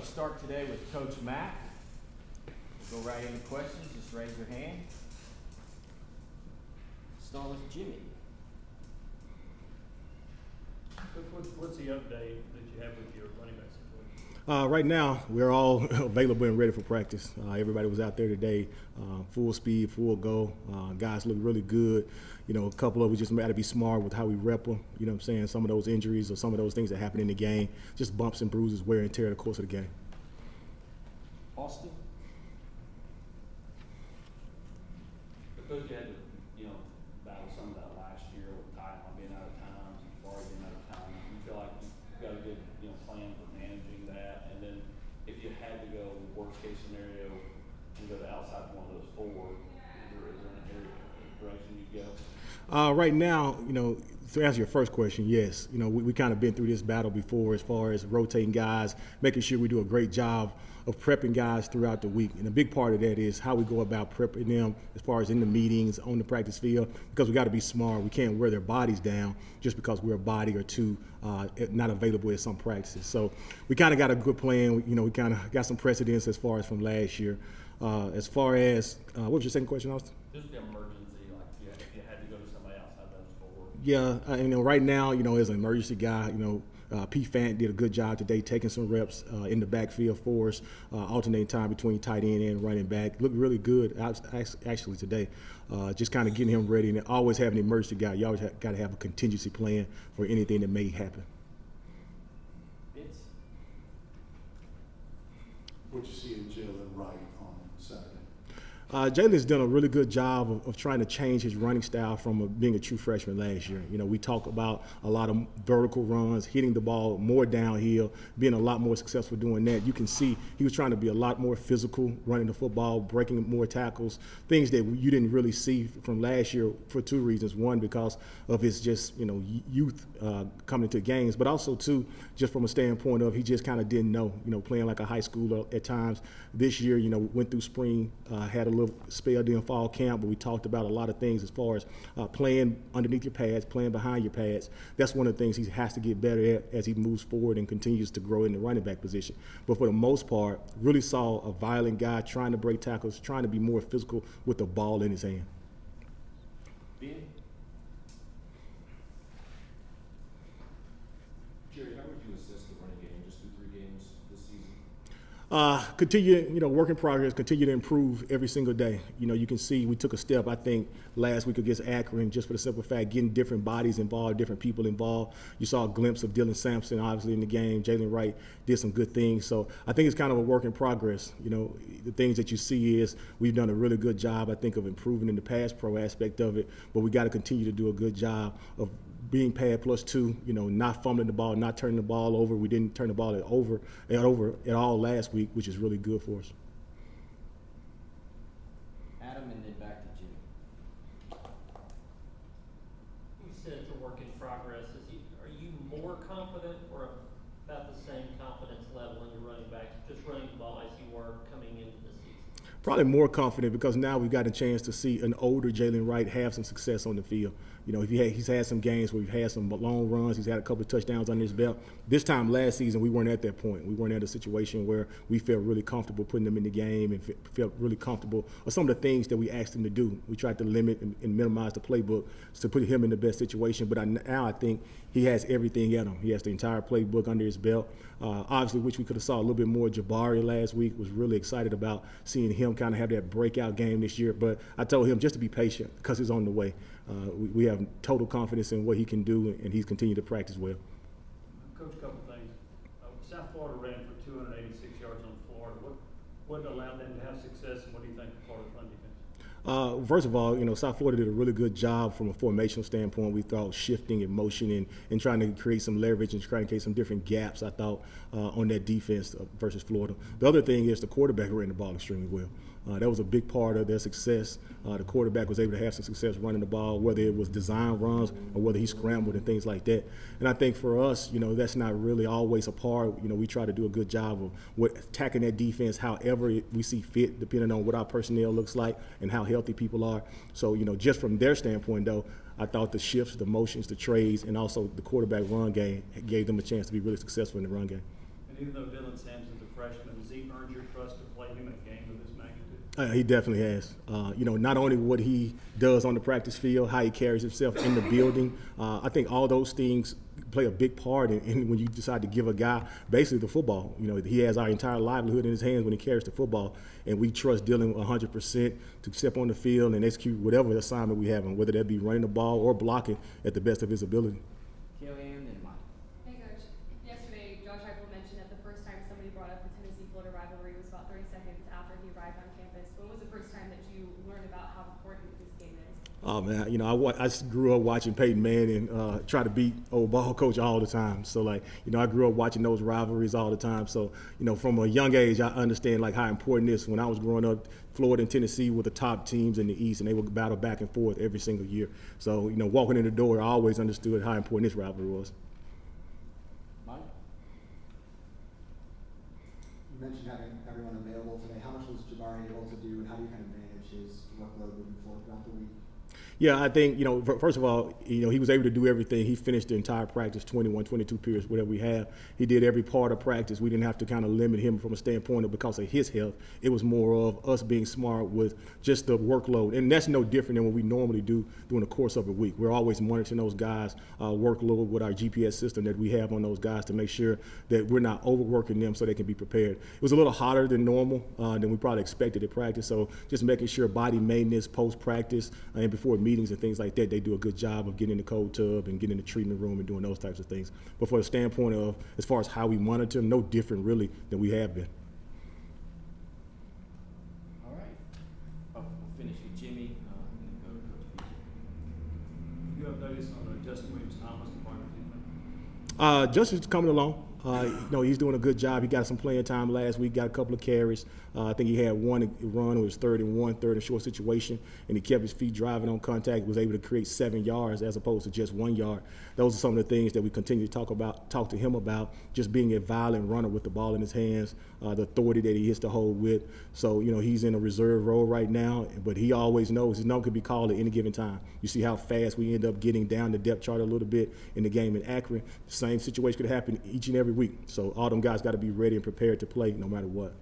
start today with Coach Mack. We'll go right into questions. Just raise your hand. Start with Jimmy. What's the update that you have with your running back situation? Right now, we're all available and ready for practice. Everybody was out there today, full speed, full go. Guys look really good. You know, a couple of us just got to be smart with how we rep them. You know what I'm saying? Some of those injuries or some of those things that happen in the game, just bumps and bruises, wear and tear in the course of the game. Austin? Because you had to, battle some of that last year with Ty being out of town, Florida being out of town. You feel like you've got a good, plan for managing that. And then if you had to go worst case scenario and go to outside one of those four, is there an area direction you go? Right now, to answer your first question, yes. We kind of been through this battle before as far as rotating guys, making sure we do a great job of prepping guys throughout the week. And a big part of that is how we go about prepping them as far as in the meetings, on the practice field, because we got to be smart. We can't wear their bodies down just because we're a body or two not available at some practices. So we kind of got a good plan. We kind of got some precedents as far as from last year. As far as, what was your second question, Austin? Just the emergency, if you had to go to somebody outside those four. Yeah, right now, as an emergency guy, P. Fant did a good job today taking some reps in the backfield for us, alternating time between tight end and running back. Looked really good actually today. Just kind of getting him ready, and always having an emergency guy. You always got to have a contingency plan for anything that may happen. Vince? What you see in Jalen Wright on Saturday? Jalen's done a really good job of trying to change his running style from being a true freshman last year. We talk about a lot of vertical runs, hitting the ball more downhill, being a lot more successful doing that. You can see he was trying to be a lot more physical, running the football, breaking more tackles, things that you didn't really see from last year for two reasons. One, because of his just, youth coming to games, but also two, just from a standpoint of he just kind of didn't know, playing like a high schooler at times. This year, went through spring, had a little spell during fall camp, but we talked about a lot of things as far as playing underneath your pads, playing behind your pads. That's one of the things he has to get better at as he moves forward and continues to grow in the running back position. But for the most part, really saw a violent guy trying to break tackles, trying to be more physical with the ball in his hand. Ben? Jerry, how would you assess the running game just through 3 games this season? Continue, work in progress, continue to improve every single day. You can see we took a step, I think, last week against Akron, just for the simple fact, getting different bodies involved, different people involved. You saw a glimpse of Samson, obviously, in the game. Jalen Wright did some good things. So I think it's kind of a work in progress. The things that you see is we've done a really good job, I think, of improving in the pass pro aspect of it, but we got to continue to do a good job of being pad +2, not fumbling the ball, not turning the ball over. We didn't turn the ball over at all last week, which is really good for us. Adam, and then back to Jimmy. You said it's a work in progress. Are you more confident or about the same confidence level in your running backs, just running the ball as you were coming into the season? Probably more confident because now we've got a chance to see an older Jalen Wright have some success on the field. He's had some games where we've had some long runs. He's had a couple of touchdowns under his belt. This time last season, we weren't at that point. We weren't at a situation where we felt really comfortable putting him in the game and felt really comfortable or some of the things that we asked him to do. We tried to limit and minimize the playbook to put him in the best situation. But now I think he has everything in him. He has the entire playbook under his belt. Obviously, which we could have saw a little bit more Jabari last week. Was really excited about seeing him kind of have that breakout game this year. But I told him just to be patient because he's on the way. We have total confidence in what he can do, and he's continued to practice well. Coach, a couple things. South Florida ran for 286 yards on Florida. What allowed them to have success, and what do you think of Florida's run defense? First of all, South Florida did a really good job from a formational standpoint. We thought shifting and motion and trying to create some leverage and trying to create some different gaps, I thought, on that defense versus Florida. The other thing is the quarterback ran the ball extremely well. That was a big part of their success. The quarterback was able to have some success running the ball, whether it was design runs or whether he scrambled and things like that. And I think for us, that's not really always a part. We try to do a good job of attacking that defense however we see fit, depending on what our personnel looks like and how healthy people are. So, just from their standpoint, though, I thought the shifts, the motions, the trades, and also the quarterback run game gave them a chance to be really successful in the run game. And even though Dylan Samson's a freshman. Has he earned your trust to play him in a game of this magnitude? He definitely has. Not only what he does on the practice field, how he carries himself in the building. I think all those things play a big part in when you decide to give a guy basically the football. He has our entire livelihood in his hands when he carries the football, and we trust Dylan 100% to step on the field and execute whatever assignment we have him, whether that be running the ball or blocking at the best of his ability. Kellyanne and Mike. Hey Coach, yesterday Josh Heupel mentioned that the first time somebody brought up the Tennessee-Florida rivalry was about 30 seconds after he arrived on campus. When was the first time that you learned about how important this game is? Oh man, I grew up watching Peyton Manning try to beat old ball coach all the time. So I grew up watching those rivalries all the time. So from a young age, I understand how important this. When I was growing up, Florida and Tennessee were the top teams in the East, and they would battle back and forth every single year. So walking in the door, I always understood how important this rivalry was. Mike? You mentioned having everyone available today. How much was Jabari able to do, and how do you kind of manage his workload moving forward throughout the week? Yeah, I think, first of all, he was able to do everything. He finished the entire practice, 21, 22 periods, whatever we have. He did every part of practice. We didn't have to kind of limit him from a standpoint of because of his health. It was more of us being smart with just the workload. And that's no different than what we normally do during the course of a week. We're always monitoring those guys' workload with our GPS system that we have on those guys to make sure that we're not overworking them so they can be prepared. It was a little hotter than normal than we probably expected at practice. So just making sure body maintenance post-practice and before meetings and things like that, they do a good job of getting in the cold tub and getting in the treatment room and doing those types of things. But for the standpoint of as far as how we monitor them, no different really than we have been. All right. We'll finish with Jimmy and go to Coach Beasley. You have noticed on Justin Williams-Thomas, the partner team? Justin's coming along. He's doing a good job. He got some playing time last week, got a couple of carries. I think he had one run, it was third and short situation, and he kept his feet driving on contact, was able to create 7 yards as opposed to just 1 yard. Those are some of the things that we continue to talk to him about, just being a violent runner with the ball in his hands, the authority that he hits the hole with. So, he's in a reserve role right now, but he always knows his number could be called at any given time. You see how fast we end up getting down the depth chart a little bit in the game in Akron. The same situation could happen each and every week. So all them guys got to be ready and prepared to play no matter what.